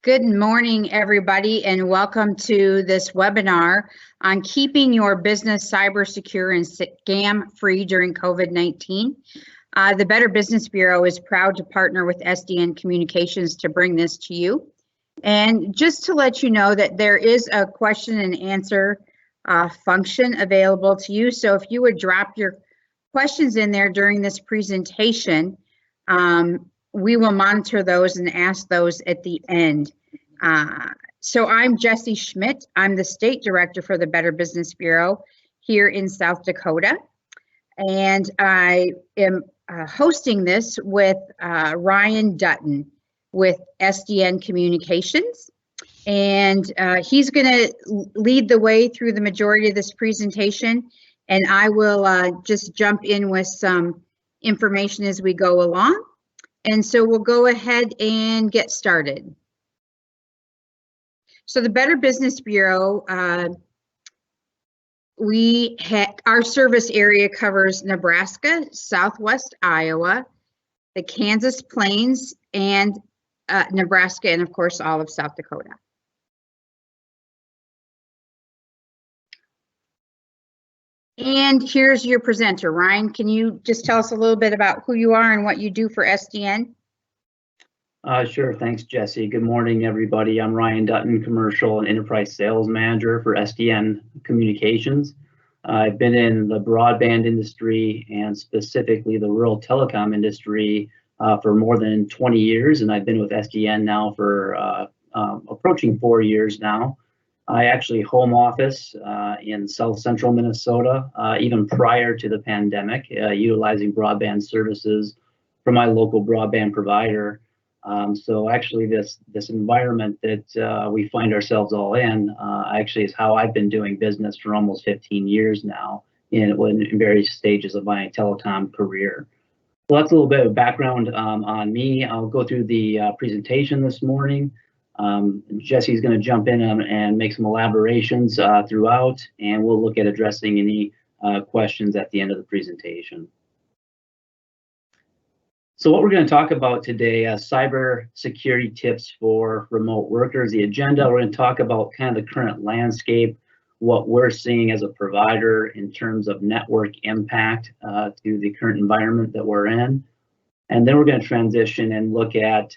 Good morning, everybody, and welcome to this webinar on keeping your business cyber secure and scam-free during COVID-19. The Better Business Bureau is proud to partner with SDN Communications to bring this to you. And just to let you know that there is a question and answer function available to you. So if you would drop your questions in there during this presentation, we will monitor those and ask those at the end. So I'm Jessie Schmidt. I'm the State Director for the Better Business Bureau here in South Dakota. And I am hosting this with Ryan Dutton with SDN Communications. And he's going to lead the way through the majority of this presentation. And I will just jump in with some information as we go along. And so we'll go ahead and get started. So the Better Business Bureau, our service area covers Nebraska, Southwest Iowa, the Kansas Plains, and Nebraska, and of course all of South Dakota. And here's your presenter. Ryan, can you just tell us a little bit about who you are and what you do for SDN? Sure, thanks, Jessie. Good morning, everybody. I'm Ryan Dutton, Commercial and Enterprise Sales Manager for SDN Communications. I've been in the broadband industry and specifically the rural telecom industry for more than 20 years, and I've been with SDN now for approaching 4 years now. I actually home office in South Central Minnesota, even prior to the pandemic, utilizing broadband services from my local broadband provider. So actually this environment that we find ourselves all in actually is how I've been doing business for almost 15 years now in various stages of my telecom career. So that's a little bit of background on me. I'll go through the presentation this morning. Jessie's going to jump in and make some elaborations throughout, and we'll look at addressing any questions at the end of the presentation. So what we're going to talk about today, cyber security tips for remote workers. The agenda, we're going to talk about kind of the current landscape, what we're seeing as a provider in terms of network impact to the current environment that we're in. And then we're going to transition and look at,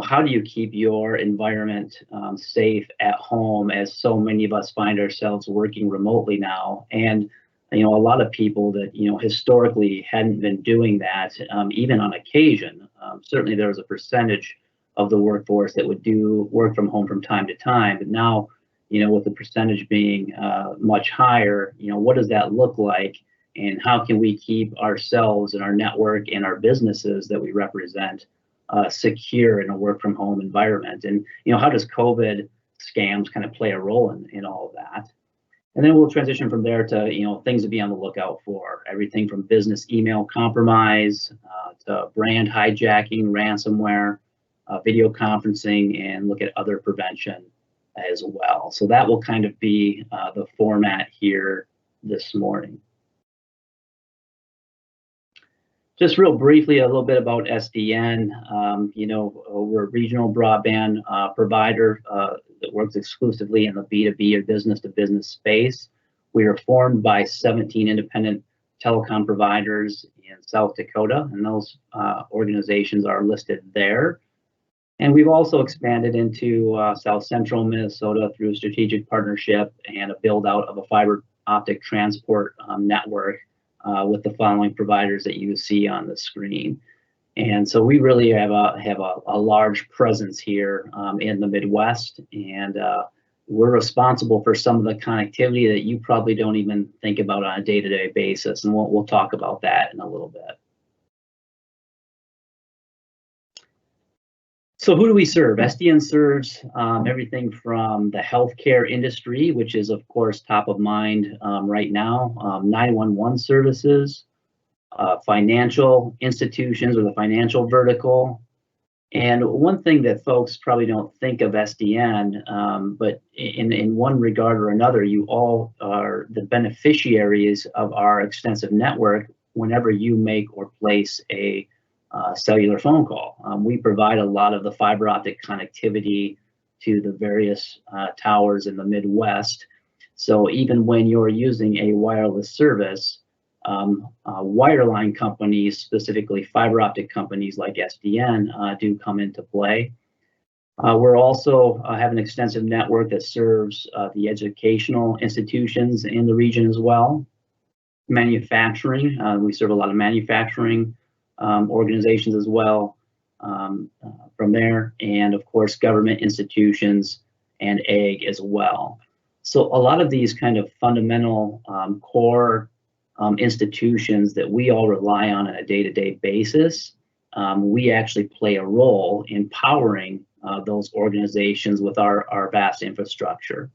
how do you keep your environment safe at home, as so many of us find ourselves working remotely now. And a lot of people that, historically hadn't been doing that, even on occasion. Certainly there was a percentage of the workforce that would do work from home from time to time. But now, with the percentage being much higher, what does that look like? And how can we keep ourselves and our network and our businesses that we represent secure in a work from home environment? And, how does COVID scams kind of play a role in all of that? And then we'll transition from there to, things to be on the lookout for. Everything from business email compromise to brand hijacking, ransomware, video conferencing, and look at other prevention as well. So that will kind of be the format here this morning. Just real briefly, a little bit about SDN. We're a regional broadband provider that works exclusively in the B2B or business-to-business space. We are formed by 17 independent telecom providers in South Dakota, and those organizations are listed there. And we've also expanded into South Central Minnesota through a strategic partnership and a build-out of a fiber optic transport network with the following providers that you see on the screen. And so we really have a large presence here in the Midwest, and we're responsible for some of the connectivity that you probably don't even think about on a day-to-day basis, and we'll talk about that in a little bit. So who do we serve? SDN serves everything from the healthcare industry, which is of course top of mind right now, 911 services, financial institutions or the financial vertical. And one thing that folks probably don't think of SDN, but in one regard or another, you all are the beneficiaries of our extensive network whenever you make or place a cellular phone call. We provide a lot of the fiber optic connectivity to the various towers in the Midwest. So even when you're using a wireless service, wireline companies, specifically fiber optic companies like SDN, do come into play. We're also have an extensive network that serves the educational institutions in the region as well. Manufacturing, we serve a lot of manufacturing organizations as well from there, and of course government institutions and ag as well. So a lot of these kind of fundamental core institutions that we all rely on a day-to-day basis, we actually play a role in powering those organizations with our vast infrastructure.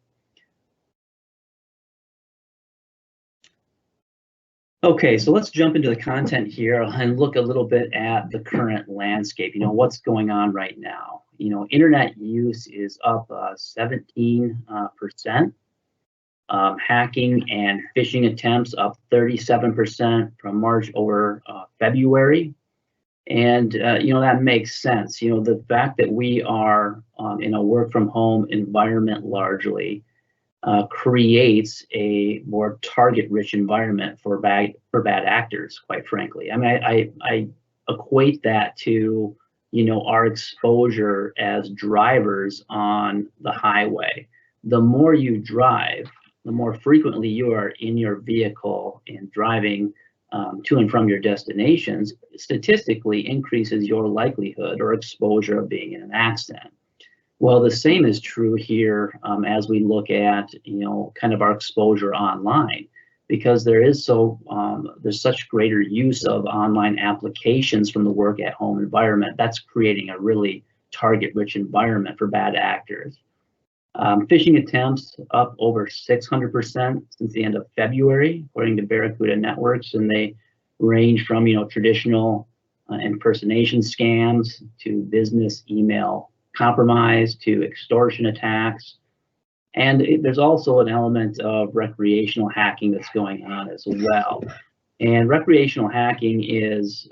Okay, so let's jump into the content here and look a little bit at the current landscape. What's going on right now. Internet use is up 17%. Hacking and phishing attempts up 37% from March over February. And, that makes sense. The fact that we are in a work from home environment largely creates a more target-rich environment for bad actors, quite frankly. I mean, I equate that to, our exposure as drivers on the highway. The more you drive, the more frequently you are in your vehicle and driving to and from your destinations, statistically increases your likelihood or exposure of being in an accident. Well, the same is true here as we look at, kind of our exposure online, because there's such greater use of online applications from the work at home environment. That's creating a really target-rich environment for bad actors. Phishing attempts up over 600% since the end of February, according to Barracuda Networks, and they range from traditional impersonation scams to business email compromise to extortion attacks. And there's also an element of recreational hacking that's going on as well. And recreational hacking is,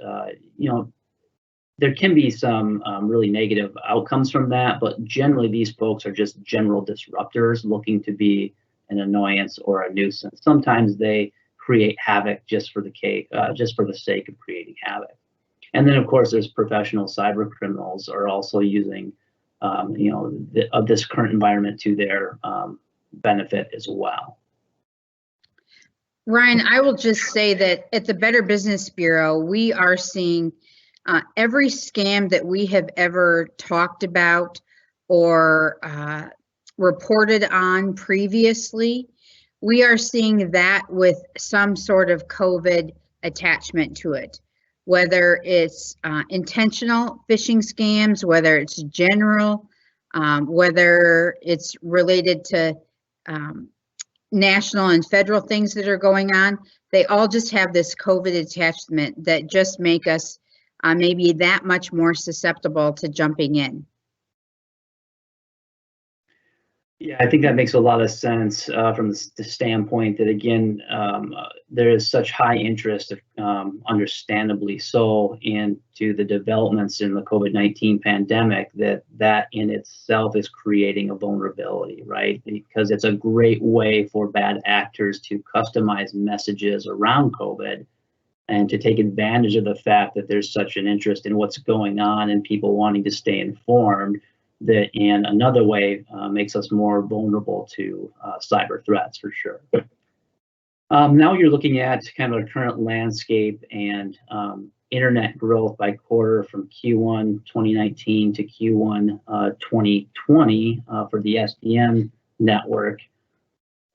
there can be some really negative outcomes from that, but generally these folks are just general disruptors looking to be an annoyance or a nuisance. Sometimes they create havoc just for the sake of creating havoc. And then of course there's professional cyber criminals are also using of this current environment to their benefit as well. Ryan, I will just say that at the Better Business Bureau, we are seeing every scam that we have ever talked about or reported on previously. We are seeing that with some sort of COVID attachment to it. Whether it's intentional phishing scams, whether it's general, whether it's related to national and federal things that are going on, they all just have this COVID attachment that just make us maybe that much more susceptible to jumping in. Yeah, I think that makes a lot of sense from the standpoint that, again, there is such high interest, understandably so, into the developments in the COVID-19 pandemic that in itself is creating a vulnerability, right? Because it's a great way for bad actors to customize messages around COVID and to take advantage of the fact that there's such an interest in what's going on and people wanting to stay informed. That in another way makes us more vulnerable to cyber threats for sure. Now you're looking at kind of a current landscape and internet growth by quarter from Q1 2019 to Q1 2020 for the SDN network.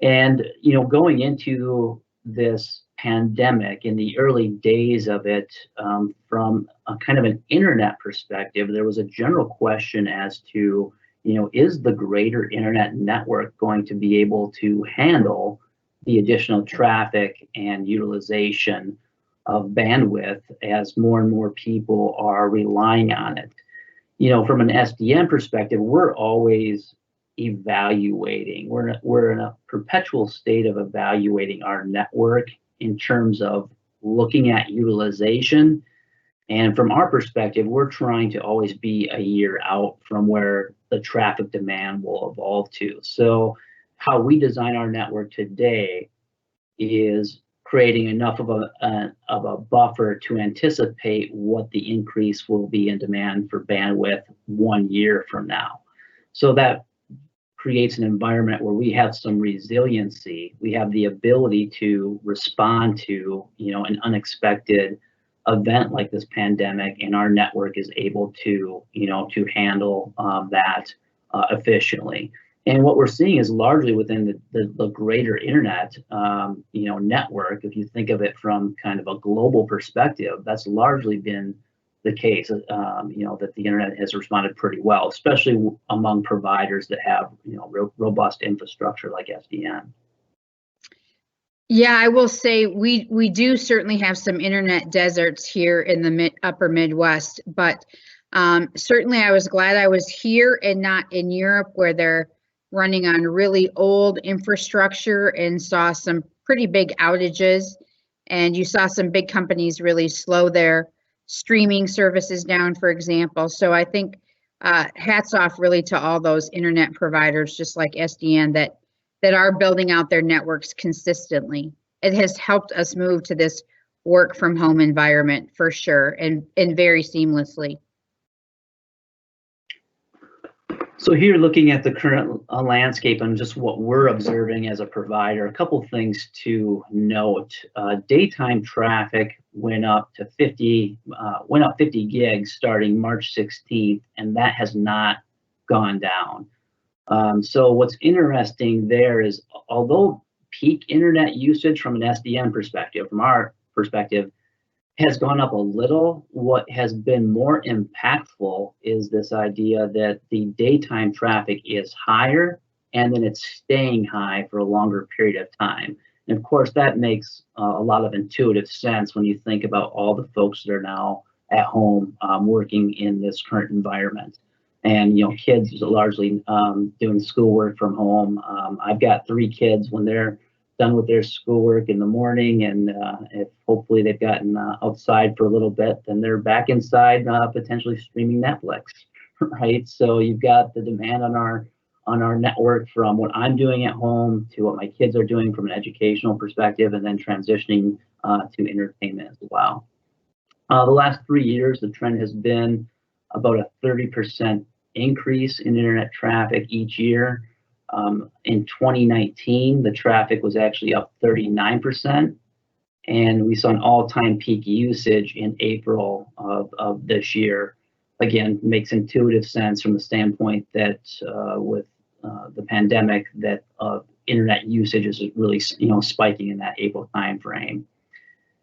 And going into this pandemic in the early days of it, from a kind of an internet perspective, there was a general question as to, is the greater internet network going to be able to handle the additional traffic and utilization of bandwidth as more and more people are relying on it? From an SDN perspective, we're always evaluating. We're in a perpetual state of evaluating our network in terms of looking at utilization And from our perspective, we're trying to always be a year out from where the traffic demand will evolve to. So how we design our network today is creating enough of a buffer to anticipate what the increase will be in demand for bandwidth 1 year from now. So that creates an environment where we have some resiliency. We have the ability to respond to, an unexpected event like this pandemic, and our network is able to, to handle that efficiently. And what we're seeing is largely within the greater internet, network. If you think of it from kind of a global perspective, that's largely been the case. That the internet has responded pretty well, especially among providers that have, robust infrastructure like SDN. Yeah, I will say we do certainly have some internet deserts here in the upper Midwest, but certainly I was glad I was here and not in Europe, where they're running on really old infrastructure and saw some pretty big outages. And you saw some big companies really slow their streaming services down, for example. So I think hats off really to all those internet providers, just like SDN, that are building out their networks consistently. It has helped us move to this work from home environment for sure, and very seamlessly. So here, looking at the current landscape and just what we're observing as a provider, a couple things to note. Daytime traffic went up 50 gigs starting March 16th, and that has not gone down. So what's interesting there is, although peak internet usage from an SDN perspective, from our perspective, has gone up a little, what has been more impactful is this idea that the daytime traffic is higher and then it's staying high for a longer period of time. And of course, that makes a lot of intuitive sense when you think about all the folks that are now at home working in this current environment. And kids are largely doing schoolwork from home. I've got 3 kids. When they're done with their schoolwork in the morning, and if hopefully they've gotten outside for a little bit, then they're back inside potentially streaming Netflix, right? So you've got the demand on our network from what I'm doing at home to what my kids are doing from an educational perspective, and then transitioning to entertainment as well. The last 3 years, the trend has been about a 30% increase in internet traffic each year. In 2019, the traffic was actually up 39%, and we saw an all-time peak usage in April of this year. Again, makes intuitive sense from the standpoint that with the pandemic, that internet usage is really spiking in that April timeframe.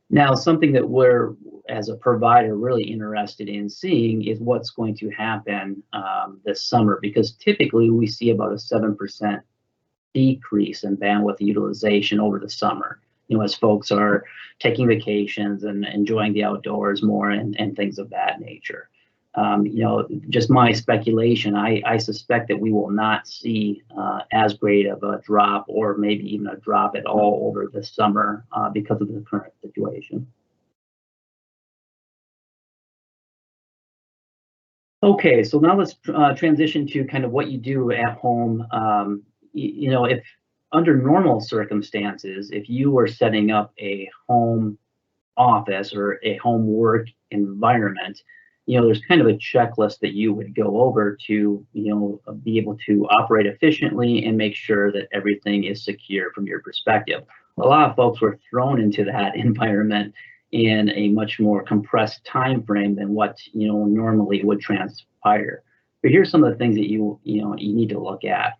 Now, something that we're, as a provider, really interested in seeing is what's going to happen this summer, because typically we see about a 7% decrease in bandwidth utilization over the summer, as folks are taking vacations and enjoying the outdoors more and things of that nature. Just my speculation, I suspect that we will not see as great of a drop, or maybe even a drop at all, over the summer because of the current situation. Okay, so now let's transition to kind of what you do at home. If under normal circumstances, if you were setting up a home office or a home work environment, there's kind of a checklist that you would go over to, be able to operate efficiently and make sure that everything is secure from your perspective. A lot of folks were thrown into that environment in a much more compressed time frame than what normally would transpire. But here's some of the things that you need to look at.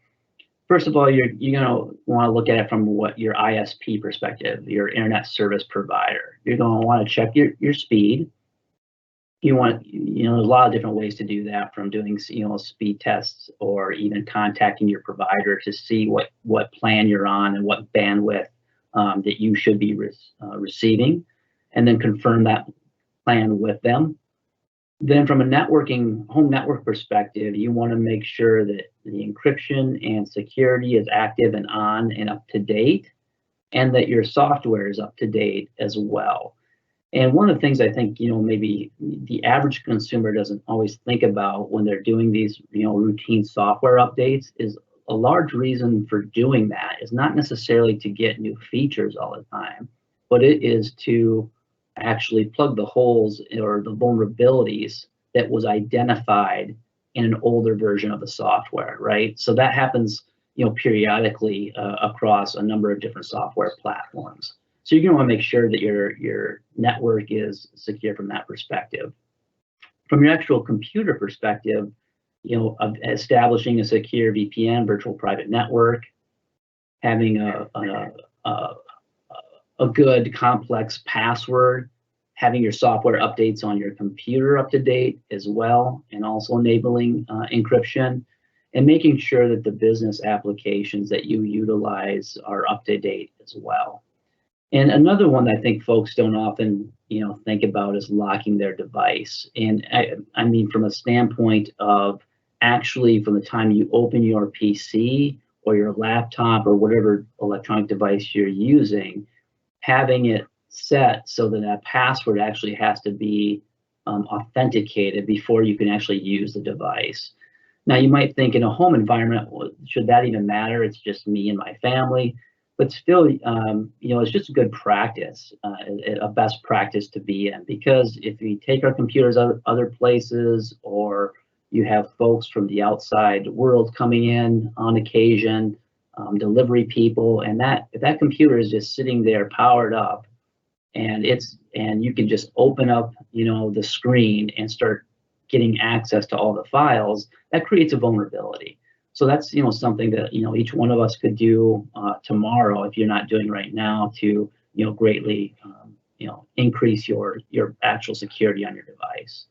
First of all, you're going to want to look at it from what your ISP perspective, your internet service provider. You're going to want to check your speed. You want, there's a lot of different ways to do that, from doing, speed tests, or even contacting your provider to see what plan you're on and what bandwidth that you should be receiving, and then confirm that plan with them. Then from a home network perspective, you want to make sure that the encryption and security is active and on and up to date, and that your software is up to date as well. And one of the things I think, maybe the average consumer doesn't always think about when they're doing these, routine software updates is a large reason for doing that is not necessarily to get new features all the time, but it is to actually plug the holes or the vulnerabilities that was identified in an older version of the software, right? So that happens, periodically across a number of different software platforms. So you're going to want to make sure that your network is secure from that perspective. From your actual computer perspective, of establishing a secure VPN, virtual private network, having a good complex password, having your software updates on your computer up to date as well, and also enabling encryption, and making sure that the business applications that you utilize are up to date as well. And another one that I think folks don't often, think about is locking their device. And I mean, from a standpoint of actually from the time you open your PC or your laptop or whatever electronic device you're using, having it set so that that password actually has to be authenticated before you can actually use the device. Now, you might think in a home environment, well, should that even matter? It's just me and my family. But still, it's just a good practice, a best practice to be in, because if we take our computers other places, or you have folks from the outside world coming in on occasion, delivery people, and if that computer is just sitting there powered up, and you can just open up, the screen and start getting access to all the files, that creates a vulnerability. So that's, something that, each one of us could do tomorrow if you're not doing right now to, greatly, increase your actual security on your device.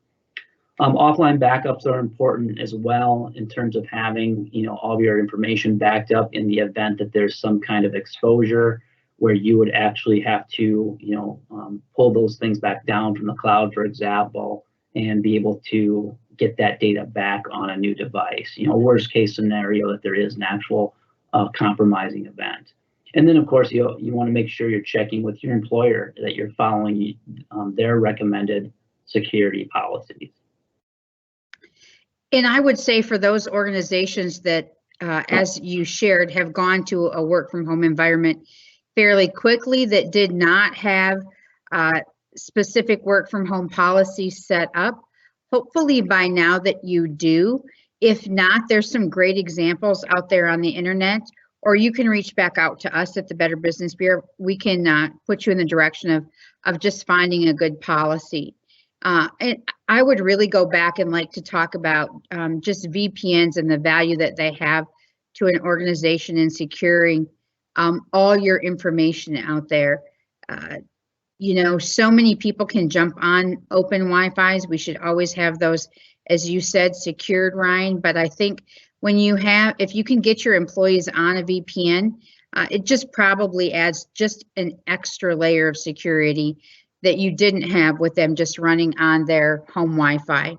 Offline backups are important as well in terms of having, all of your information backed up in the event that there's some kind of exposure where you would actually have to, pull those things back down from the cloud, for example, and be able to get that data back on a new device. Worst case scenario that there is an actual compromising event. And then, of course, you want to make sure you're checking with your employer that you're following their recommended security policies. And I would say for those organizations that, as you shared, have gone to a work from home environment fairly quickly, that did not have specific work from home policies set up, hopefully by now that you do. If not, there's some great examples out there on the internet, or you can reach back out to us at the Better Business Bureau. We can put you in the direction of just finding a good policy. And I would really go back and like to talk about just VPNs and the value that they have to an organization in securing all your information out there. So many people can jump on open Wi-Fi's. We should always have those, as you said, secured, Ryan. But I think if you can get your employees on a VPN, it just probably adds just an extra layer of security that you didn't have with them just running on their home Wi-Fi.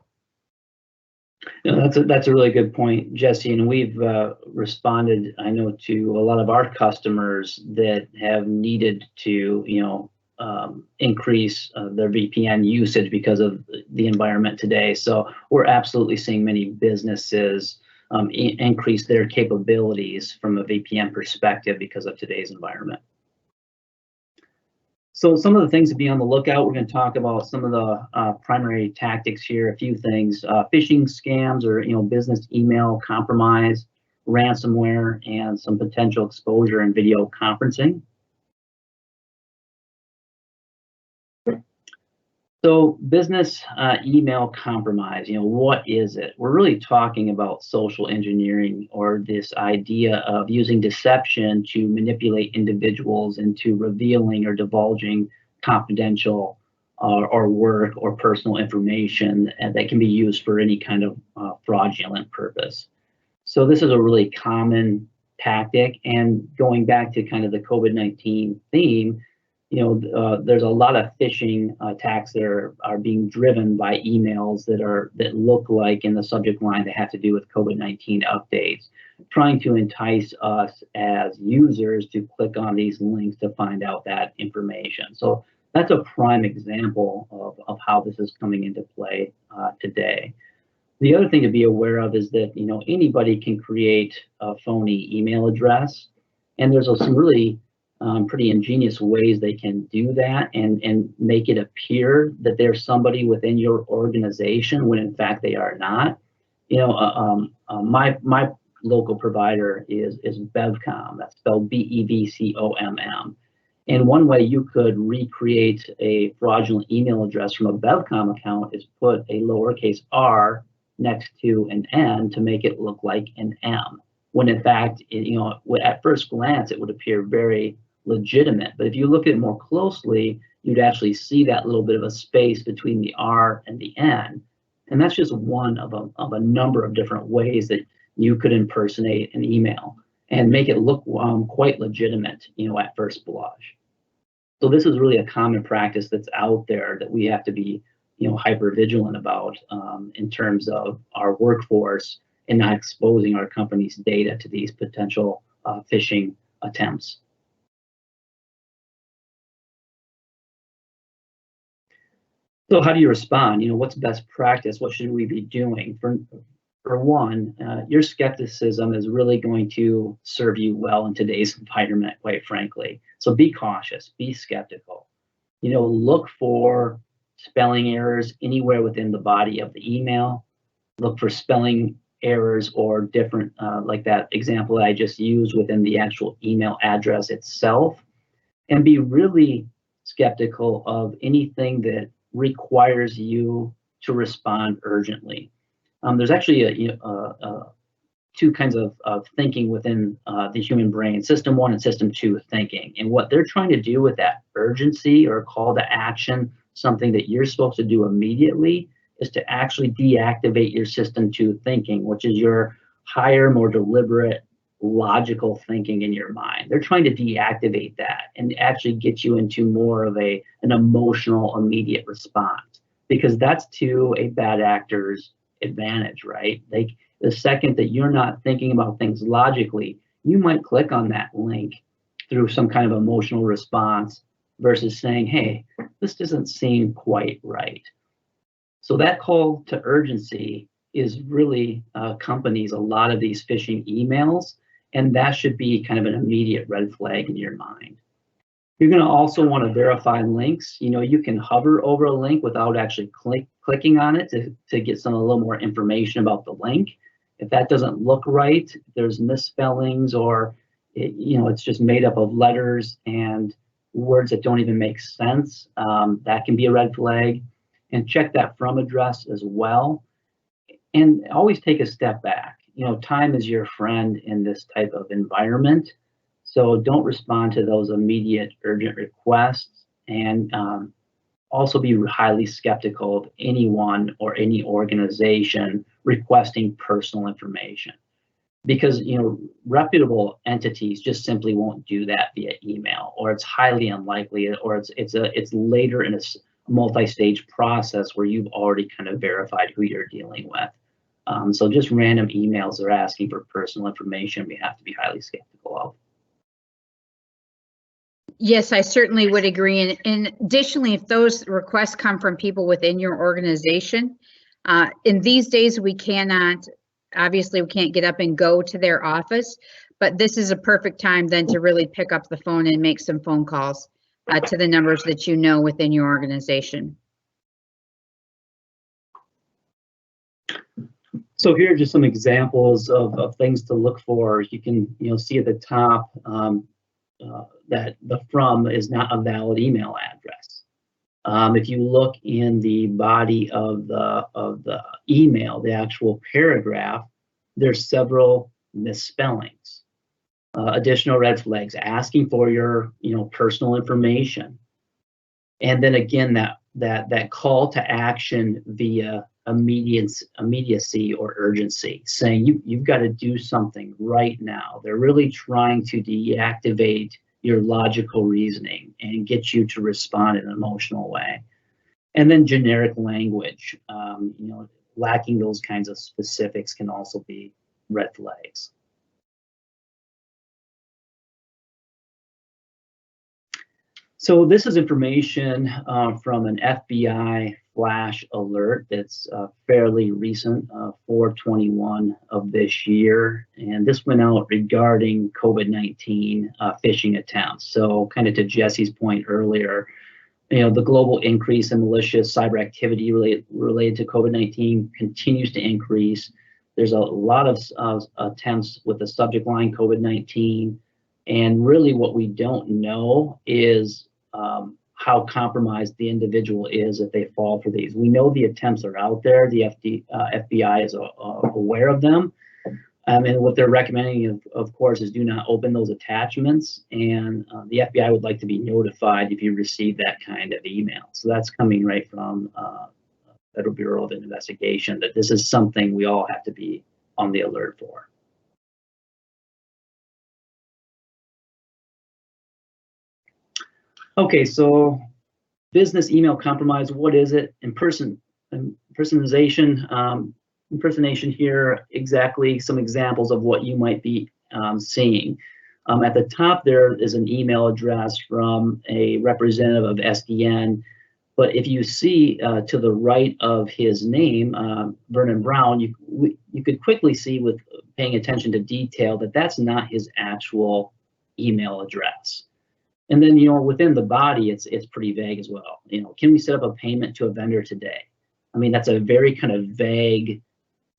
That's a really good point, Jesse. And we've responded, I know, to a lot of our customers that have needed to, increase their VPN usage because of the environment today. So we're absolutely seeing many businesses increase their capabilities from a VPN perspective because of today's environment. So some of the things to be on the lookout, we're going to talk about some of the primary tactics here, a few things, phishing scams or business email compromise, ransomware, and some potential exposure in video conferencing. So business email compromise, what is it? We're really talking about social engineering, or this idea of using deception to manipulate individuals into revealing or divulging confidential or work or personal information that can be used for any kind of fraudulent purpose. So this is a really common tactic, and going back to kind of the COVID-19 theme, there's a lot of phishing attacks that are being driven by emails that look like in the subject line that have to do with COVID-19 updates, trying to entice us as users to click on these links to find out that information. So That's a prime example of how this is coming into play today. The other thing to be aware of is that, you know, anybody can create a phony email address, and there's some really pretty ingenious ways they can do that and make it appear that there's somebody within your organization when in fact they are not. You know, my local provider is BevComm. That's spelled BEVCOMM. And one way you could recreate a fraudulent email address from a BevComm account is put a lowercase r next to an N to make it look like an M, when in fact, you know, at first glance, it would appear very legitimate. But if you look at it more closely, you'd actually see that little bit of a space between the R and the N. And that's just one of a number of different ways that you could impersonate an email and make it look quite legitimate, you know, at first blush. So this is really a common practice that's out there that we have to be, you know, hyper vigilant about in terms of our workforce and not exposing our company's data to these potential phishing attempts. So how do you respond? You know, what's best practice? What should we be doing? For one, your skepticism is really going to serve you well in today's environment, quite frankly. So be cautious, be skeptical. You know, look for spelling errors anywhere within the body of the email. Look for spelling errors or different, like that example that I just used within the actual email address itself. And be really skeptical of anything that requires you to respond urgently. There's actually two kinds of thinking within the human brain, system 1 and system 2 thinking. And what they're trying to do with that urgency or call to action, something that you're supposed to do immediately, is to actually deactivate your system 2 thinking, which is your higher, more deliberate, logical thinking in your mind. They're trying to deactivate that and actually get you into more of an emotional, immediate response, because that's to a bad actor's advantage, right? Like the second that you're not thinking about things logically, you might click on that link through some kind of emotional response versus saying, hey, this doesn't seem quite right. So that call to urgency is really accompanies a lot of these phishing emails, and that should be kind of an immediate red flag in your mind. You're going to also want to verify links. You know, you can hover over a link without actually clicking on it to get a little more information about the link. If that doesn't look right, there's misspellings or it's just made up of letters and words that don't even make sense, that can be a red flag. And check that from address as well. And always take a step back. You know, time is your friend in this type of environment. So don't respond to those immediate urgent requests, and also be highly skeptical of anyone or any organization requesting personal information, because reputable entities just simply won't do that via email, or it's highly unlikely, or it's later in a multi-stage process where you've already kind of verified who you're dealing with. So just random emails that are asking for personal information, we have to be highly skeptical of. Yes, I certainly would agree. And additionally, if those requests come from people within your organization, in these days, obviously we can't get up and go to their office, but this is a perfect time then to really pick up the phone and make some phone calls to the numbers that you know within your organization. So here are just some examples of things to look for. You can see at the top that the from is not a valid email address. If you look in the body of the email, the actual paragraph, there's several misspellings. Additional red flags, asking for your personal information, and then again that call to action via immediacy or urgency, saying you've got to do something right now. They're really trying to deactivate your logical reasoning and get you to respond in an emotional way. And then generic language, lacking those kinds of specifics can also be red flags. So this is information from an FBI flash alert that's fairly recent, 4/21 of this year. And this went out regarding COVID-19 phishing attempts. So kind of to Jesse's point earlier, the global increase in malicious cyber activity related to COVID-19 continues to increase. There's a lot of attempts with the subject line COVID-19. And really what we don't know is how compromised the individual is if they fall for these. We know the attempts are out there. The FBI is aware of them. And what they're recommending, of course, is do not open those attachments. And the FBI would like to be notified if you receive that kind of email. So that's coming right from Federal Bureau of Investigation, that this is something we all have to be on the alert for. Okay, so business email compromise, what is it? Impersonation here, exactly some examples of what you might be seeing. At the top there is an email address from a representative of SDN, but if you see to the right of his name, Vernon Brown, you could quickly see with paying attention to detail that that's not his actual email address. And then, within the body, it's pretty vague as well. Can we set up a payment to a vendor today? I mean, that's a very kind of vague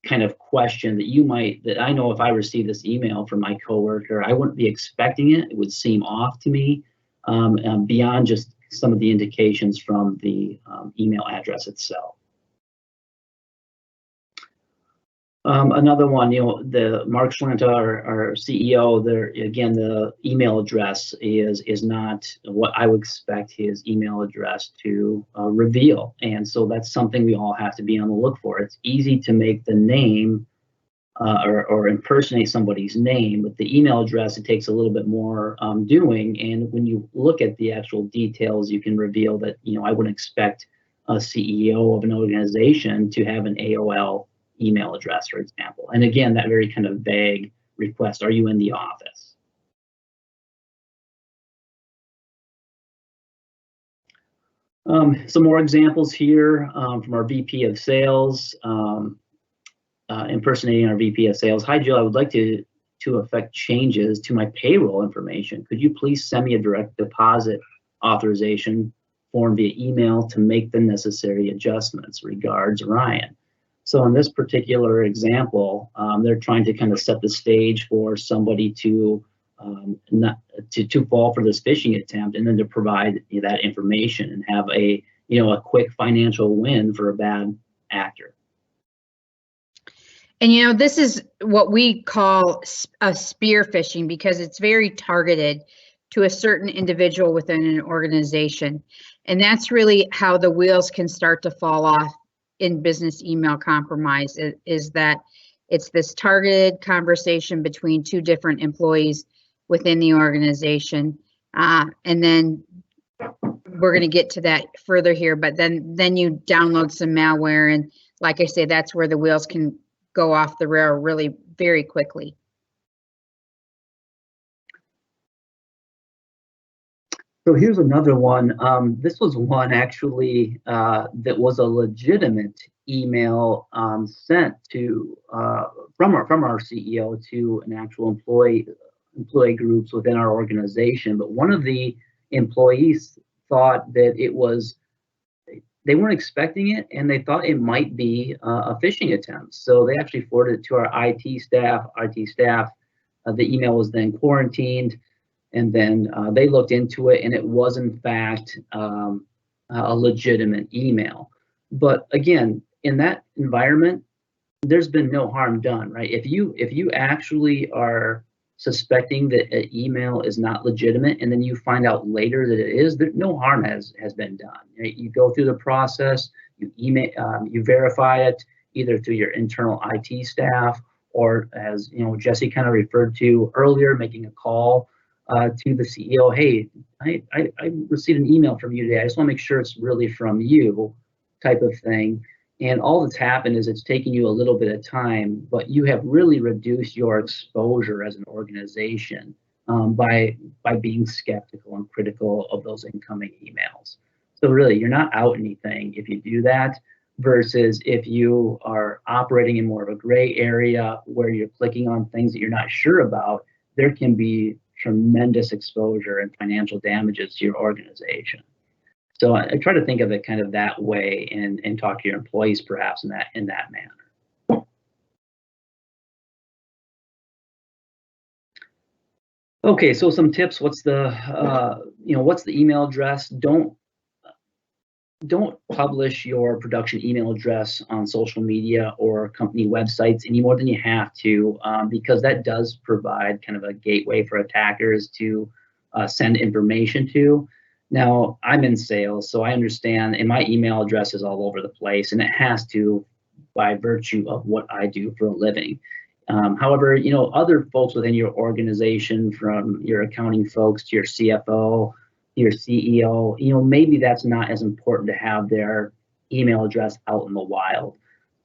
kind of question that I know if I received this email from my coworker, I wouldn't be expecting it. It would seem off to me beyond just some of the indications from the email address itself. Another one, the Mark Schlenta, our CEO, again, the email address is not what I would expect his email address to reveal. And so that's something we all have to be on the look for. It's easy to make the name or impersonate somebody's name, but the email address, it takes a little bit more doing. And when you look at the actual details, you can reveal that, I wouldn't expect a CEO of an organization to have an AOL email address, for example. And again, that very kind of vague request, are you in the office? Some more examples here from our VP of Sales, impersonating our VP of Sales. Hi, Jill, I would like to effect changes to my payroll information. Could you please send me a direct deposit authorization form via email to make the necessary adjustments? Regards, Ryan. So in this particular example, they're trying to kind of set the stage for somebody to not to fall for this phishing attempt, and then to provide that information and have a quick financial win for a bad actor. And this is what we call a spear phishing, because it's very targeted to a certain individual within an organization, and that's really how the wheels can start to fall off in business email compromise, is that it's this targeted conversation between two different employees within the organization. And then we're going to get to that further here, but then you download some malware, and like I say, that's where the wheels can go off the rail really very quickly. So here's another one. This was one actually that was a legitimate email sent to from our CEO to an actual employee groups within our organization. But one of the employees thought that they weren't expecting it, and they thought it might be a phishing attempt. So they actually forwarded it to our IT staff. The email was then quarantined. And then they looked into it, and it was in fact a legitimate email. But again, in that environment, there's been no harm done, right? If you actually are suspecting that an email is not legitimate, and then you find out later that it is, no harm has been done. Right? You go through the process, you verify it either through your internal IT staff, or as Jesse kind of referred to earlier, making a call to the CEO. Hey, I received an email from you today. I just want to make sure it's really from you, type of thing. And all that's happened is it's taken you a little bit of time, but you have really reduced your exposure as an organization by being skeptical and critical of those incoming emails. So really, you're not out anything if you do that, versus if you are operating in more of a gray area where you're clicking on things that you're not sure about. There can be tremendous exposure and financial damages to your organization. So I try to think of it kind of that way, and talk to your employees perhaps in that manner. Okay, so some tips. What's the what's the email address? Don't publish your production email address on social media or company websites any more than you have to, because that does provide kind of a gateway for attackers to send information to. Now, I'm in sales, so I understand, and my email address is all over the place, and it has to by virtue of what I do for a living. However, other folks within your organization, from your accounting folks to your CFO, your CEO, maybe that's not as important to have their email address out in the wild.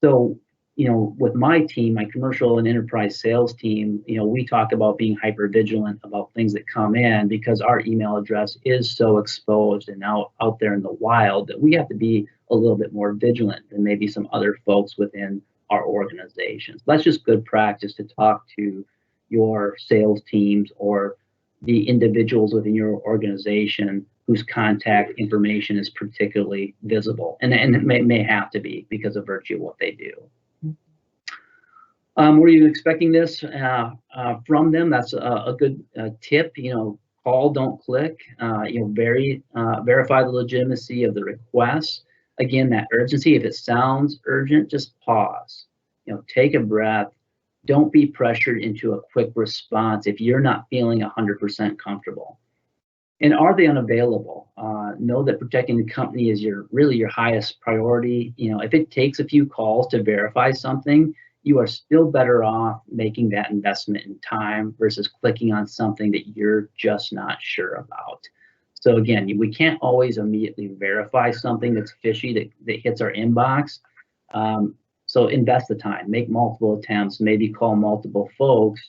So, with my team, my commercial and enterprise sales team, we talk about being hyper vigilant about things that come in, because our email address is so exposed and now out there in the wild that we have to be a little bit more vigilant than maybe some other folks within our organizations. That's just good practice to talk to your sales teams or the individuals within your organization whose contact information is particularly visible, and it may have to be because of virtue of what they do. Were you expecting this from them? That's a good tip. Call, don't click. Verify the legitimacy of the request. Again, that urgency. If it sounds urgent, just pause. Take a breath. Don't be pressured into a quick response if you're not feeling 100% comfortable. And are they unavailable? Know that protecting the company is really your highest priority. If it takes a few calls to verify something, you are still better off making that investment in time versus clicking on something that you're just not sure about. So again, we can't always immediately verify something that's fishy that hits our inbox. So invest the time, make multiple attempts, maybe call multiple folks,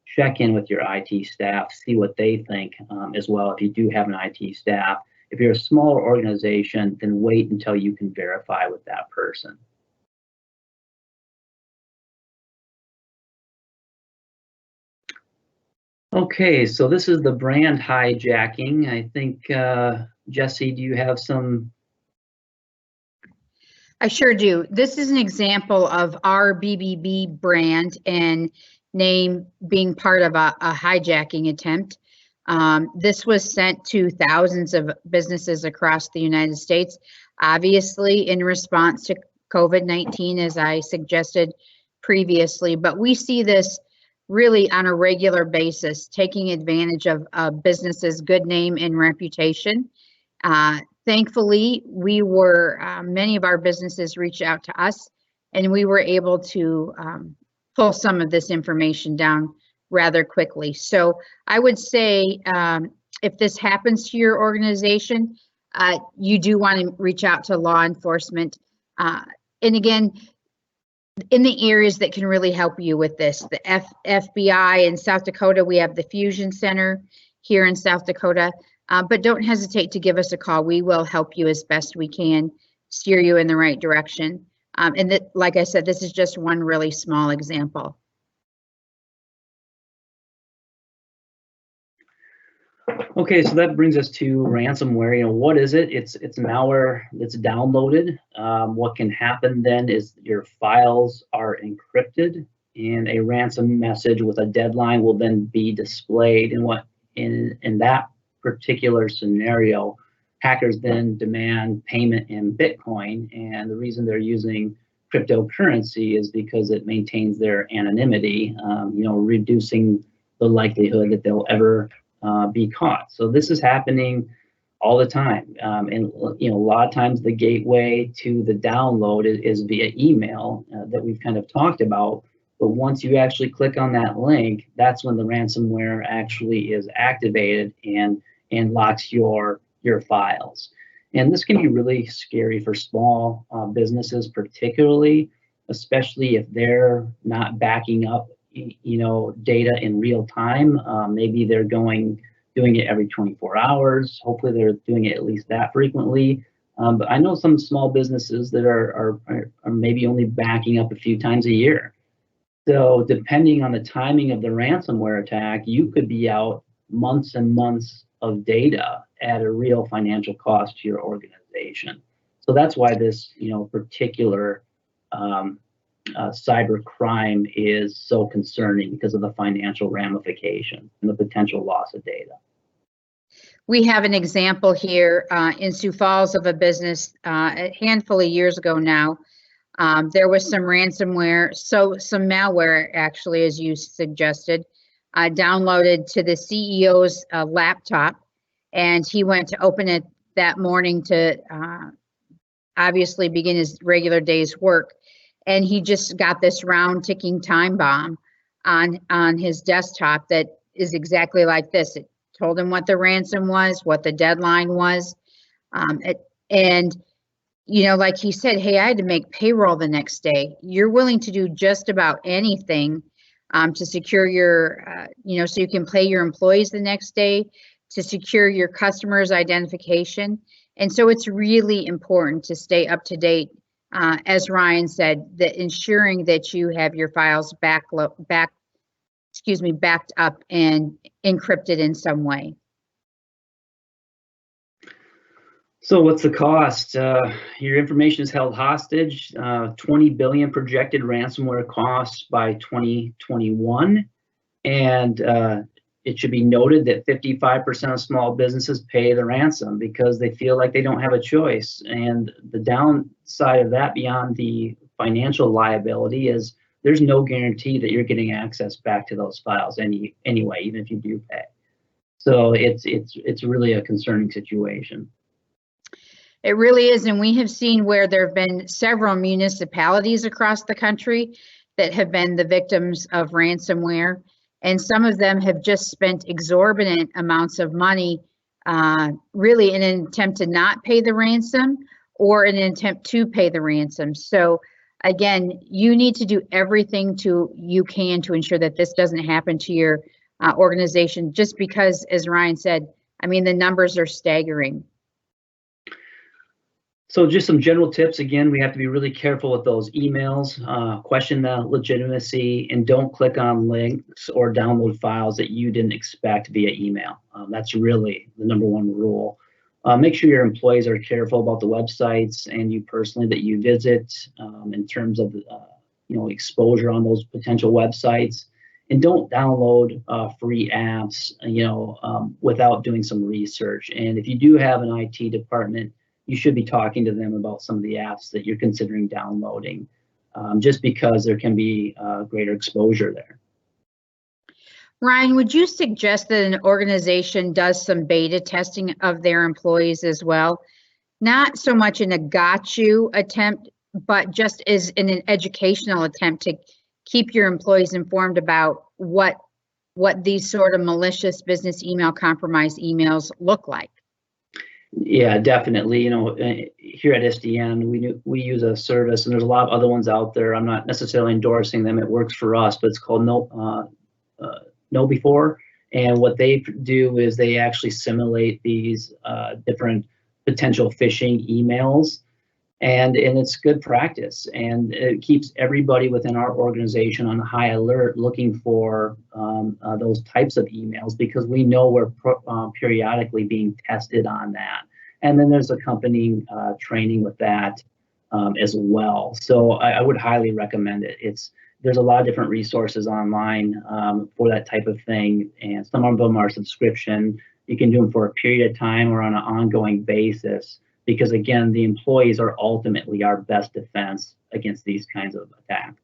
check in with your IT staff, see what they think as well if you do have an IT staff. If you're a smaller organization, then wait until you can verify with that person. Okay, so this is the brand hijacking. I think, Jesse, do you have some? I sure do. This is an example of our BBB brand and name being part of a hijacking attempt. This was sent to thousands of businesses across the United States, obviously in response to COVID-19, as I suggested previously, but we see this really on a regular basis, taking advantage of a business's good name and reputation. Thankfully, many of our businesses reached out to us, and we were able to pull some of this information down rather quickly. So I would say if this happens to your organization, you do want to reach out to law enforcement. And again, in the areas that can really help you with this, the FBI in South Dakota, we have the Fusion Center here in South Dakota, but don't hesitate to give us a call. We will help you as best we can, steer you in the right direction. And that, like I said, this is just one really small example. Okay, so that brings us to ransomware. What is it? It's malware that's downloaded. What can happen then is your files are encrypted, and a ransom message with a deadline will then be displayed. And in that particular scenario, hackers then demand payment in Bitcoin, and the reason they're using cryptocurrency is because it maintains their anonymity, reducing the likelihood that they'll ever be caught. So this is happening all the time, and a lot of times the gateway to the download is via email that we've kind of talked about. But once you actually click on that link, that's when the ransomware actually is activated and locks your files. And this can be really scary for small businesses, particularly, especially if they're not backing up data in real time. Maybe they're doing it every 24 hours. Hopefully they're doing it at least that frequently. But I know some small businesses that are maybe only backing up a few times a year. So depending on the timing of the ransomware attack, you could be out months and months of data at a real financial cost to your organization. So that's why this, particular cyber crime is so concerning, because of the financial ramifications and the potential loss of data. We have an example here in Sioux Falls of a business a handful of years ago now. There was some ransomware, some malware actually, as you suggested, downloaded to the CEO's laptop, and he went to open it that morning to obviously begin his regular day's work. And he just got this round ticking time bomb on his desktop that is exactly like this. It told him what the ransom was, what the deadline was. And, like he said, hey, I had to make payroll the next day. You're willing to do just about anything to secure your, so you can pay your employees the next day, to secure your customers' identification. And so it's really important to stay up to date. As Ryan said, that ensuring that you have your files backed up and encrypted in some way. So what's the cost? Your information is held hostage. 20 billion projected ransomware costs by 2021, and it should be noted that 55% of small businesses pay the ransom because they feel like they don't have a choice. And the downside of that, beyond the financial liability, is there's no guarantee that you're getting access back to those files anyway, even if you do pay. So it's really a concerning situation. It really is, and we have seen where there have been several municipalities across the country that have been the victims of ransomware. And some of them have just spent exorbitant amounts of money, really in an attempt to not pay the ransom or in an attempt to pay the ransom. So again, you need to do everything you can to ensure that this doesn't happen to your organization, just because, as Ryan said, I mean, the numbers are staggering. So just some general tips. Again, we have to be really careful with those emails, question the legitimacy, and don't click on links or download files that you didn't expect via email. That's really the number one rule. Make sure your employees are careful about the websites and you personally that you visit in terms of exposure on those potential websites. And don't download free apps without doing some research. And if you do have an IT department, you should be talking to them about some of the apps that you're considering downloading, just because there can be greater exposure there. Ryan, would you suggest that an organization does some beta testing of their employees as well? Not so much in a got you attempt, but just as in an educational attempt to keep your employees informed about what these sort of malicious business email compromise emails look like. Yeah, definitely. Here at SDN, we use a service, and there's a lot of other ones out there. I'm not necessarily endorsing them. It works for us, but it's called KnowBe4. And what they do is they actually simulate these different potential phishing emails, and it's good practice. And it keeps everybody within our organization on high alert, looking for those types of emails, because we know we're periodically being tested on that. And then there's accompanying training with that as well. So I would highly recommend it. There's a lot of different resources online for that type of thing, and some of them are subscription. You can do them for a period of time or on an ongoing basis, because again, the employees are ultimately our best defense against these kinds of attacks.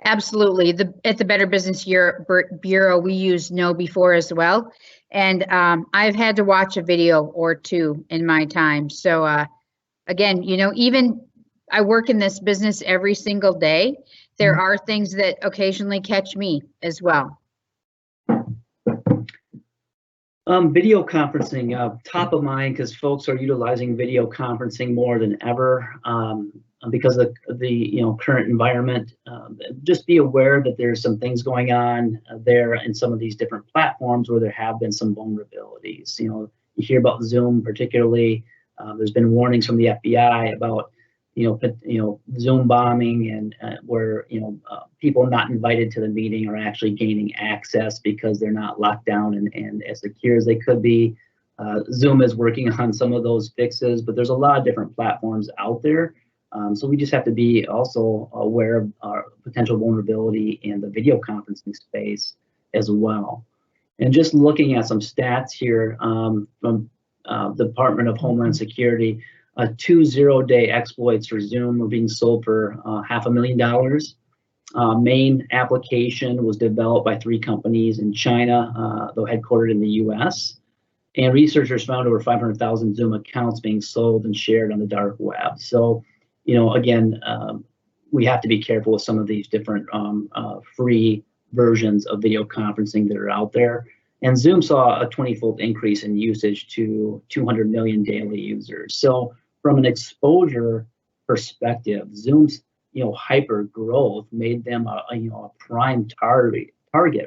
Absolutely. At the Better Business Bureau, we use KnowBe4 as well. And I've had to watch a video or two in my time. So again, even I work in this business every single day. There are things that occasionally catch me as well. Video conferencing, top of mind because folks are utilizing video conferencing more than ever because of the current environment. Just be aware that there's some things going on there in some of these different platforms where there have been some vulnerabilities. You hear about Zoom particularly. There's been warnings from the FBI about Zoom bombing and where people not invited to the meeting are actually gaining access because they're not locked down and as secure as they could be. Zoom is working on some of those fixes, but there's a lot of different platforms out there. So we just have to be also aware of our potential vulnerability in the video conferencing space as well. And just looking at some stats here from the Department of Homeland Security, 2 zero-day exploits for Zoom were being sold for $500,000. Main application was developed by 3 companies in China, though headquartered in the US. And researchers found over 500,000 Zoom accounts being sold and shared on the dark web. So, again, we have to be careful with some of these different free versions of video conferencing that are out there. And Zoom saw a 20-fold increase in usage to 200 million daily users. So from an exposure perspective, Zoom's hyper growth made them a prime target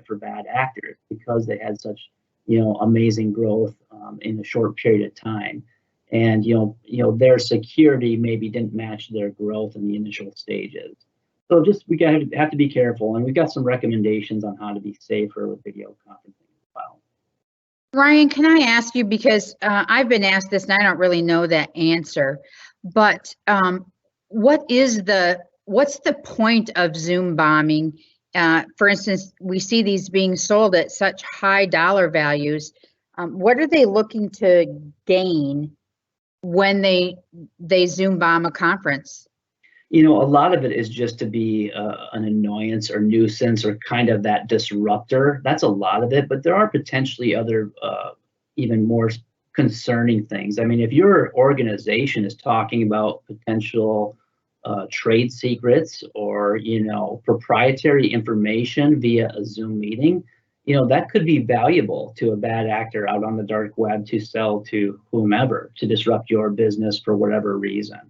for bad actors because they had such amazing growth in a short period of time. And their security maybe didn't match their growth in the initial stages. So just we have to be careful, and we've got some recommendations on how to be safer with video conferencing as well. Ryan, can I ask you, because I've been asked this and I don't really know that answer, but what's the point of Zoom bombing? For instance, we see these being sold at such high dollar values. What are they looking to gain when they Zoom bomb a conference? A lot of it is just to be an annoyance or nuisance or kind of that disruptor. That's a lot of it, but there are potentially other even more concerning things. I mean, if your organization is talking about potential trade secrets or proprietary information via a Zoom meeting, that could be valuable to a bad actor out on the dark web to sell to whomever to disrupt your business for whatever reason.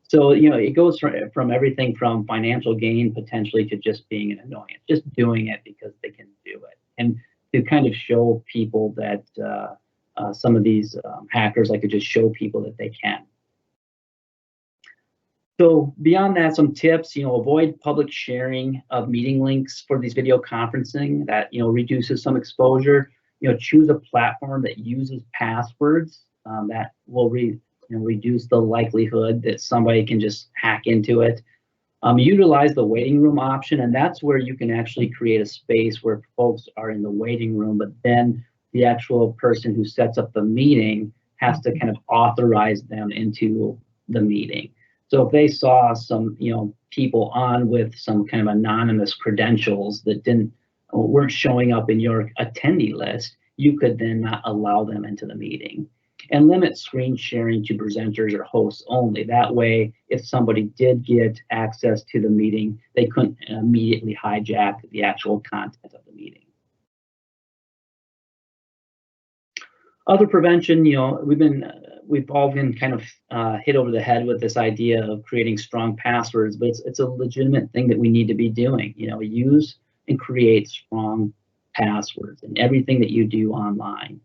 So, it goes from everything from financial gain potentially to just being an annoyance, just doing it because they can do it. And to kind of show people that some of these hackers like to just show people that they can. So beyond that, some tips, avoid public sharing of meeting links for these video conferencing that, reduces some exposure. Choose a platform that uses passwords that will reduce the likelihood that somebody can just hack into it. Utilize the waiting room option, and that's where you can actually create a space where folks are in the waiting room, but then the actual person who sets up the meeting has to kind of authorize them into the meeting. So if they saw some, people on with some kind of anonymous credentials that weren't showing up in your attendee list, you could then not allow them into the meeting. And limit screen sharing to presenters or hosts only. That way, if somebody did get access to the meeting, they couldn't immediately hijack the actual content of the meeting. Other prevention, we've all been kind of hit over the head with this idea of creating strong passwords, but it's a legitimate thing that we need to be doing. Use and create strong passwords in everything that you do online.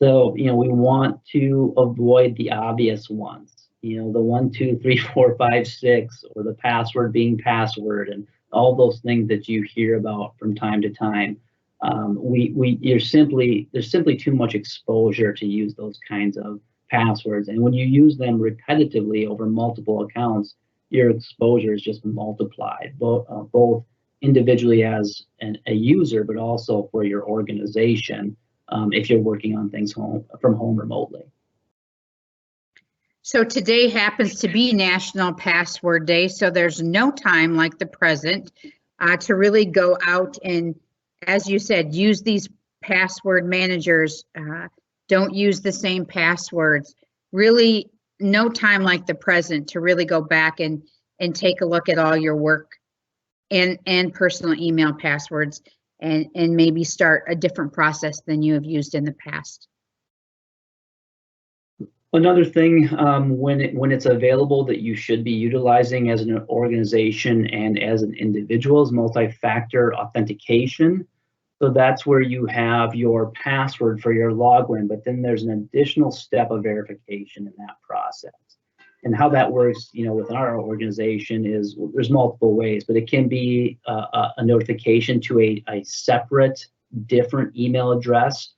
So, we want to avoid the obvious ones, the 1, 2, 3, 4, 5, 6, or the password being password, and all those things that you hear about from time to time. There's simply too much exposure to use those kinds of passwords, and when you use them repetitively over multiple accounts, your exposure is just multiplied, both individually as a user, but also for your organization. If you're working on things from home remotely. So today happens to be National Password Day, so there's no time like the present to really go out and, as you said, use these password managers. Don't use the same passwords. Really, no time like the present to really go back and take a look at all your work and personal email passwords and maybe start a different process than you have used in the past. Another thing, when it's available that you should be utilizing as an organization and as an individual is multi-factor authentication. So that's where you have your password for your login, but then there's an additional step of verification in that process. And how that works, within our organization is there's multiple ways, but it can be a notification to a separate, different email address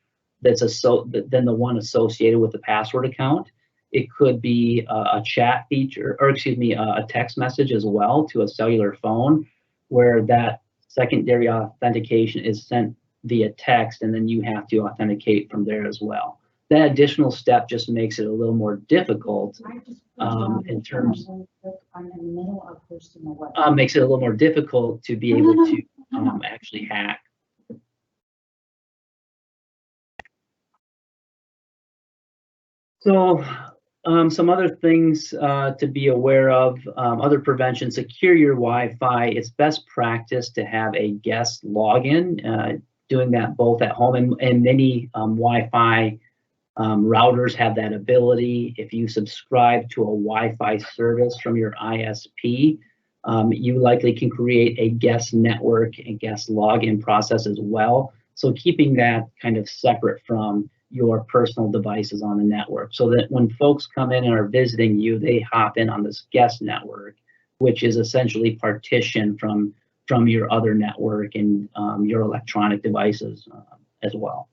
that's than the one associated with the password account. It could be a chat feature, or excuse me, a text message as well to a cellular phone, where that secondary authentication is sent via text, and then you have to authenticate from there as well. That additional step just makes it a little more difficult in terms. Makes it a little more difficult to be able to actually hack. So some other things to be aware of, other prevention: secure your Wi-Fi. It's best practice to have a guest login, doing that both at home and many Wi-Fi routers have that ability. If you subscribe to a Wi-Fi service from your ISP, you likely can create a guest network and guest login process as well. So keeping that kind of separate from your personal devices on the network, so that when folks come in and are visiting you, they hop in on this guest network, which is essentially partitioned from your other network and your electronic devices as well.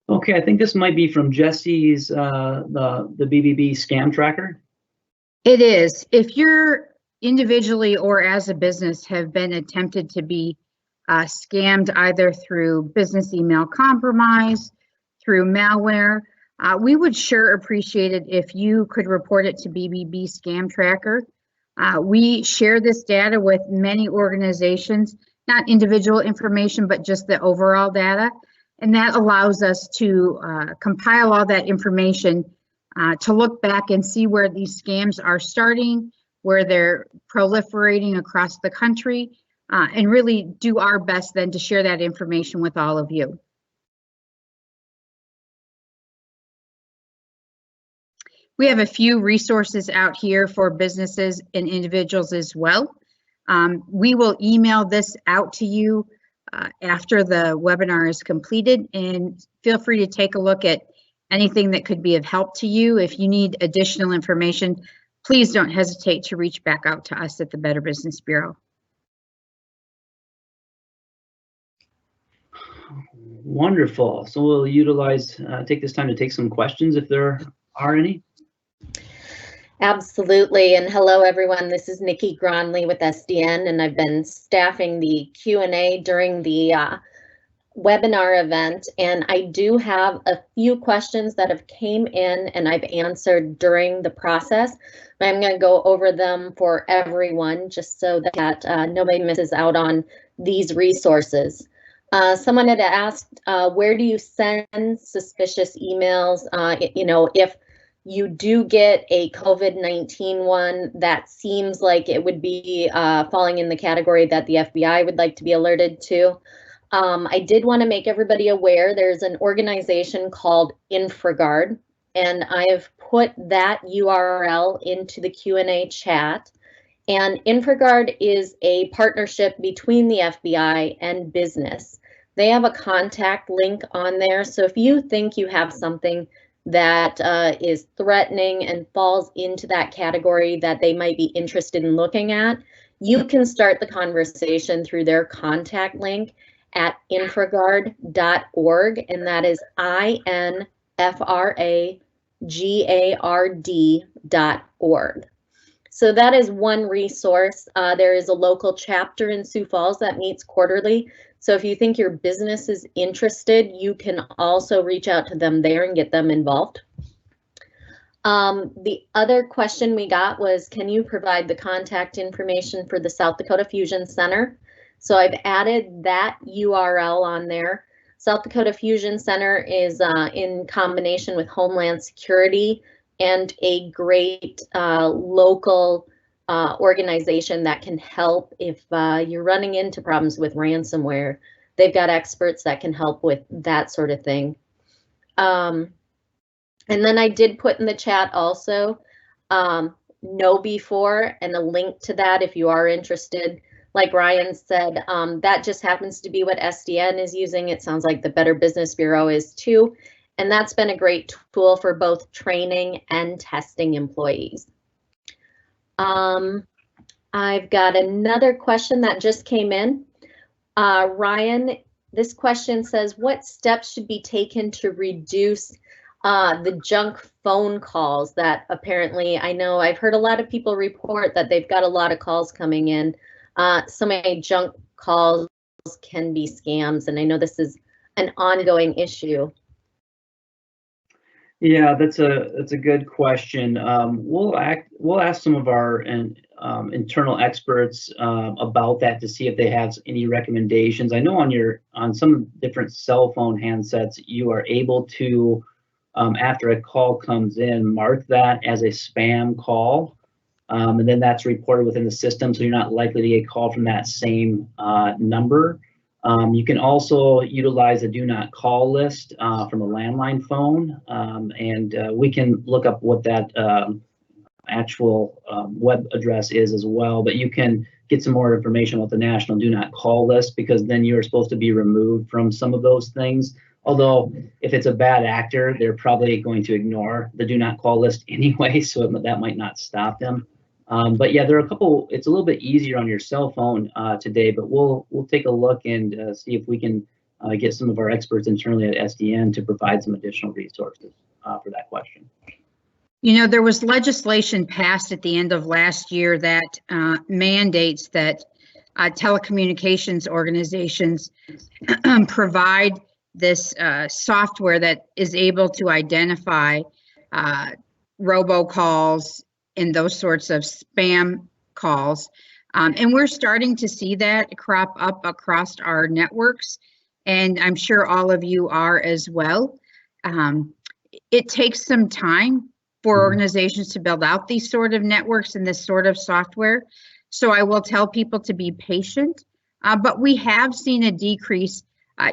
Okay, I think this might be from Jesse's the BBB scam tracker. It is. If you're individually or as a business have been attempted to be scammed either through business email compromise, through malware, we would sure appreciate it if you could report it to BBB Scam Tracker. We share this data with many organizations, not individual information, but just the overall data. And that allows us to compile all that information to look back and see where these scams are starting, where they're proliferating across the country, and really do our best then to share that information with all of you. We have a few resources out here for businesses and individuals as well. We will email this out to you after the webinar is completed, and feel free to take a look at anything that could be of help to you. If you need additional information, please don't hesitate to reach back out to us at the Better Business Bureau. Wonderful. So we'll utilize, take this time to take some questions if there are any. Absolutely. And hello, everyone. This is Nikki Gronley with SDN, and I've been staffing the Q&A during the webinar event. And I do have a few questions that have came in and I've answered during the process. I'm going to go over them for everyone just so that nobody misses out on these resources. Someone had asked, where do you send suspicious emails? If you do get a COVID-19 one that seems like it would be falling in the category that the FBI would like to be alerted to. I did want to make everybody aware there's an organization called InfraGard, and I have put that URL into the Q&A chat. And InfraGard is a partnership between the FBI and business. They have a contact link on there. So if you think you have something that is threatening and falls into that category that they might be interested in looking at, you can start the conversation through their contact link at infragard.org, and that is infragard.org. So that is one resource. There is a local chapter in Sioux Falls that meets quarterly. So if you think your business is interested, you can also reach out to them there and get them involved. The other question we got was, can you provide the contact information for the South Dakota Fusion Center? So I've added that URL on there. South Dakota Fusion Center is in combination with Homeland Security and a great local organization that can help if you're running into problems with ransomware. They've got experts that can help with that sort of thing. And then I did put in the chat also know before and a link to that if you are interested. Like Ryan said, that just happens to be what SDN is using. It sounds like the Better Business Bureau is too. And that's been a great tool for both training and testing employees. I've got another question that just came in. Ryan, this question says, what steps should be taken to reduce the junk phone calls that apparently, I know I've heard a lot of people report that they've got a lot of calls coming in. So many junk calls can be scams, and I know this is an ongoing issue. Yeah, that's a good question. We'll ask some of our internal experts about that to see if they have any recommendations. I know on some different cell phone handsets, you are able to, after a call comes in, mark that as a spam call, and then that's reported within the system, so you're not likely to get a call from that same number. You can also utilize a do not call list from a landline phone, and we can look up what that actual web address is as well, but you can get some more information about the national do not call list, because then you're supposed to be removed from some of those things. Although if it's a bad actor, they're probably going to ignore the do not call list anyway, so that might not stop them. But yeah, there are a couple. It's a little bit easier on your cell phone today, but we'll take a look and see if we can get some of our experts internally at SDN to provide some additional resources for that question. You know, there was legislation passed at the end of last year that mandates that telecommunications organizations provide this software that is able to identify robocalls and those sorts of spam calls. And we're starting to see that crop up across our networks. And I'm sure all of you are as well. It takes some time for organizations to build out these sort of networks and this sort of software. So I will tell people to be patient, but we have seen a decrease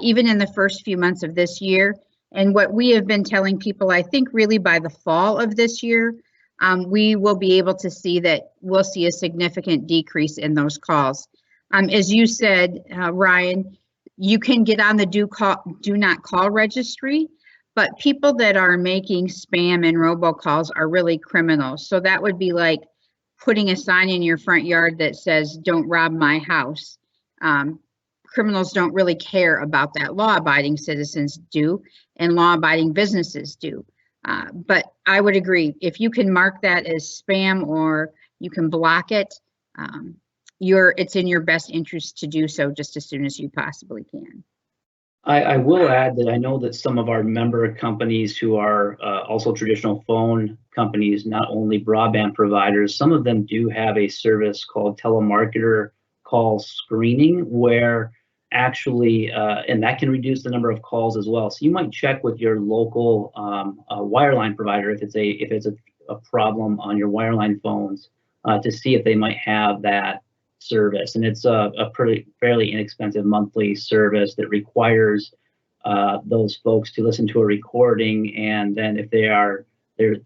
even in the first few months of this year. And what we have been telling people, I think really by the fall of this year, we will be able to see that we'll see a significant decrease in those calls. As you said, Ryan, you can get on the do not call registry, but people that are making spam and robocalls are really criminals. So that would be like putting a sign in your front yard that says, "Don't rob my house." Criminals don't really care about that. Law-abiding citizens do, and law-abiding businesses do. But I would agree, if you can mark that as spam or you can block it, it's in your best interest to do so just as soon as you possibly can. I will add that I know that some of our member companies who are also traditional phone companies, not only broadband providers, some of them do have a service called telemarketer call screening, where actually, and that can reduce the number of calls as well. So you might check with your local wireline provider if it's a problem on your wireline phones to see if they might have that service. And it's a fairly inexpensive monthly service that requires those folks to listen to a recording, and then if they are there,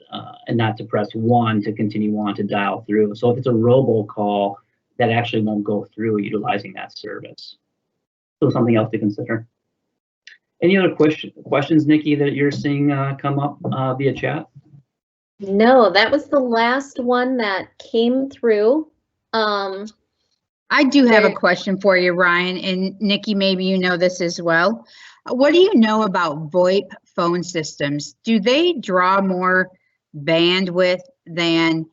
and not to press 1 to continue on to dial through. So if it's a robocall, that actually won't go through utilizing that service. So something else to consider. Any other questions, Nikki, that you're seeing come up via chat? No, that was the last one that came through. I do have a question for you, Ryan, and Nikki, maybe you know this as well. What do you know about VoIP phone systems? Do they draw more bandwidth than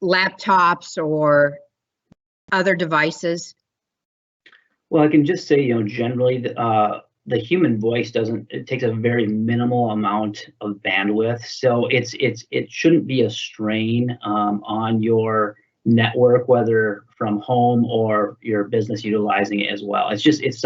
laptops or other devices? Well, I can just say, generally the human voice it takes a very minimal amount of bandwidth. So it shouldn't be a strain on your network, whether from home or your business utilizing it as well. It's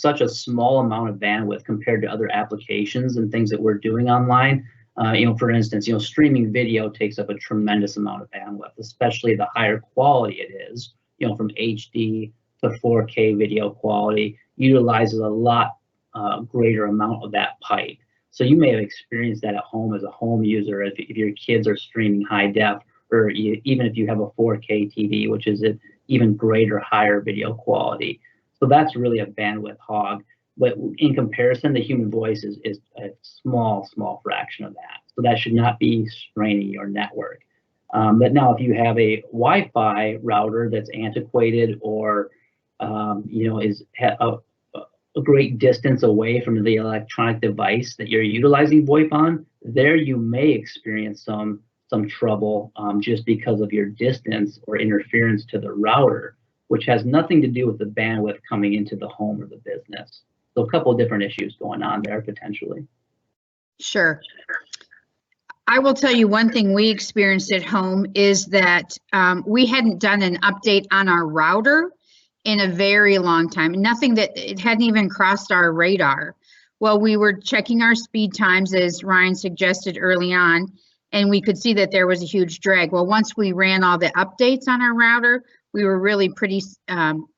such a small amount of bandwidth compared to other applications and things that we're doing online. For instance, streaming video takes up a tremendous amount of bandwidth, especially the higher quality it is, from HD to 4K video quality, utilizes a lot greater amount of that pipe. So you may have experienced that at home as a home user if your kids are streaming high def, or even if you have a 4K TV, which is an even greater, higher video quality. So that's really a bandwidth hog. But in comparison, the human voice is a small fraction of that. So that should not be straining your network. But now if you have a Wi-Fi router that's antiquated or is a great distance away from the electronic device that you're utilizing VoIP on, there you may experience some trouble just because of your distance or interference to the router, which has nothing to do with the bandwidth coming into the home or the business. So a couple of different issues going on there potentially. Sure. I will tell you one thing we experienced at home is that we hadn't done an update on our router in a very long time. Nothing that it hadn't even crossed our radar. Well, we were checking our speed times as Ryan suggested early on, and we could see that there was a huge drag. Well, once we ran all the updates on our router, we were really pretty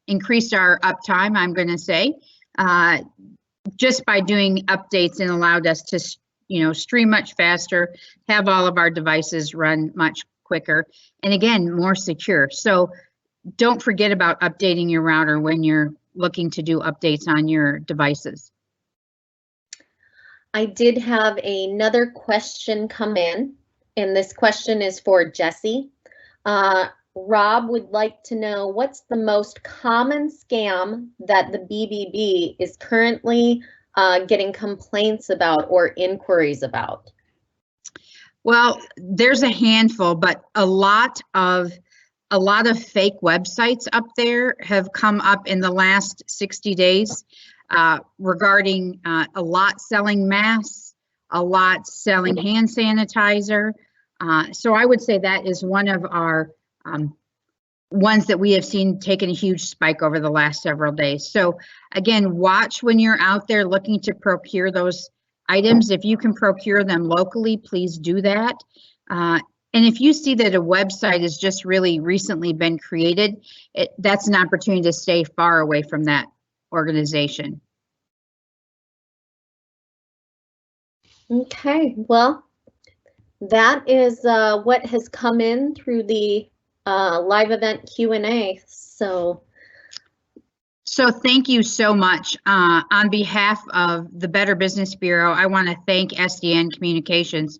increased our uptime, I'm going to say, just by doing updates, and allowed us to stream much faster, have all of our devices run much quicker, and again, more secure. So don't forget about updating your router when you're looking to do updates on your devices. I did have another question come in, and this question is for Jesse. Rob would like to know, what's the most common scam that the BBB is currently getting complaints about or inquiries about? Well, there's a handful, but a lot of fake websites up there have come up in the last 60 days regarding a lot selling masks, a lot selling hand sanitizer. So I would say that is one of our ones that we have seen taken a huge spike over the last several days. So again, watch when you're out there looking to procure those items. If you can procure them locally, please do that. And if you see that a website has just really recently been created, that's an opportunity to stay far away from that organization. Okay, well, that is what has come in through the live event Q&A. So thank you so much. On behalf of the Better Business Bureau, I want to thank SDN Communications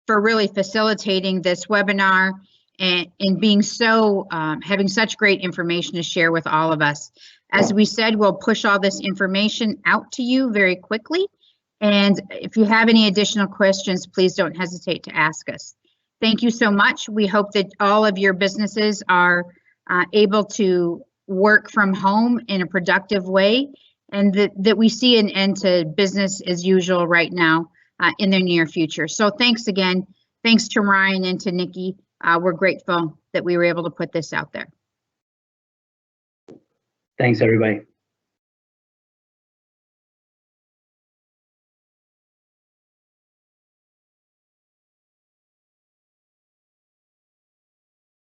for really facilitating this webinar and being so, having such great information to share with all of us. As we said, we'll push all this information out to you very quickly. And if you have any additional questions, please don't hesitate to ask us. Thank you so much. We hope that all of your businesses are able to work from home in a productive way, and that we see an end to business as usual right now in the near future. So thanks again. Thanks to Ryan and to Nikki. We're grateful that we were able to put this out there. Thanks, everybody.